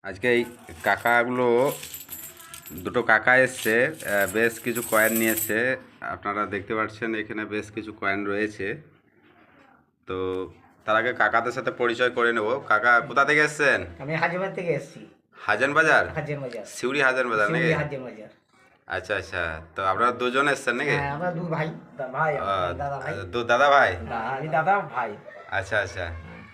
আজকে এই কাকাগুলো দুটো কাকা এসছে, বেশ কিছু কয়েন নিয়েছে। আপনারা দেখতে পাচ্ছেন এখানে বেশ কিছু কয়েন রয়েছে। তো তার আগে কাকাদের সাথে পরিচয় করে নেব। কাকা কোথা থেকে এসছেন? আমি হাজিবাজার থেকে এসেছি। হাজান বাজার? হাজির বাজার, সিউড়ি হাজান বাজার নাকি? হাজির বাজার। আচ্ছা আচ্ছা, তো আপনারা দুজন এসছেন নাকি? হ্যাঁ, আমরা দুই ভাই, ভাই দাদা ভাই। দাদা ভাই? না, আমি দাদা ভাই। আচ্ছা আচ্ছা,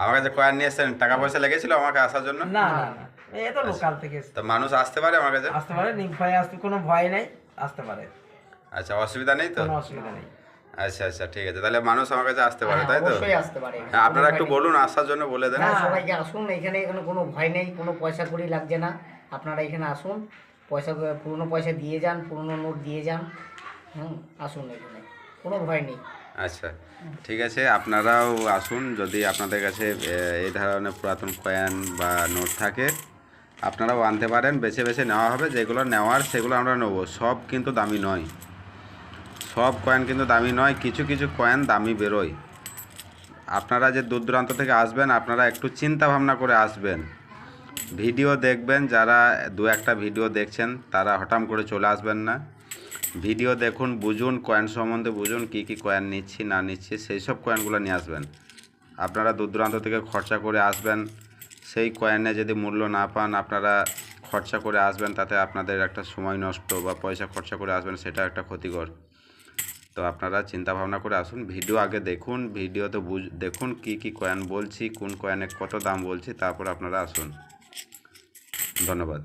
আমার কাছে কয়েন নিয়ে এসছেন। টাকা পয়সা লেগেছিল আমাকে আসার জন্য? না না না, এই তো লোকাল থেকে এসেছি। তো মানুষ আসতে পারে আমার কাছে? আসতে পারে, নির্ভয়ে আসতে, কোনো ভয় নেই, আসতে পারে, আচ্ছা, অসুবিধা নেই তো? কোনো অসুবিধা নেই। আচ্ছা আচ্ছা, ঠিক আছে, তাহলে মানুষ আমার কাছে আসতে পারে, তাই তো? অবশ্যই আসতে পারে। হ্যাঁ, আপনারা একটু বলুন, আসার জন্য বলে দেন। হ্যাঁ, সবাইকে আসুন, এখানে কোনো ভয় নেই, কোনো পয়সা কড়ি লাগছে না। আপনারা এখানে আসুন, পয়সা পুরনো পয়সা দিয়ে যান, পুরনো নোট দিয়ে যান। আসুন, এখানে কোনো ভয় নেই। আচ্ছা, ঠিক আছে, আপনারাও আসুন। যদি আপনাদের কাছে এই ধরনের পুরাতন কয়েন বা নোট থাকে, আপনারাও আনতে পারেন। বেছে বেছে নেওয়া হবে, যেগুলো নেওয়ার সেগুলো আমরা নেব। সব কিন্তু দামি নয়, সব কয়েন কিন্তু দামি নয়, কিছু কিছু কয়েন দামি বেরোয়। আপনারা যে দূর দূরান্ত থেকে আসবেন, আপনারা একটু চিন্তা ভাবনা করে আসবেন। ভিডিও দেখবেন, যারা দু একটা ভিডিও দেখছেন তারা হঠাৎ করে চলে আসবেন না। ভিডিও দেখুন, বুঝুন, কয়েন সম্বন্ধে বুঝুন, কী কী কয়েন নিচ্ছি না নিচ্ছি, সেই সব কয়েনগুলো নিয়ে আসবেন। আপনারা দূর দূরান্ত থেকে খরচা করে আসবেন, সেই কয়েনে যদি মূল্য না পান, আপনারা খরচা করে আসবেন, তাতে আপনাদের একটা সময় নষ্ট, বা পয়সা খরচা করে আসবেন, সেটা একটা ক্ষতিকর। তো আপনারা চিন্তা ভাবনা করে আসুন। ভিডিও আগে দেখুন, ভিডিওতে দেখুন কী কী কয়েন বলছি, কোন কয়েনে কত দাম বলছি, তারপর আপনারা আসুন। ধন্যবাদ।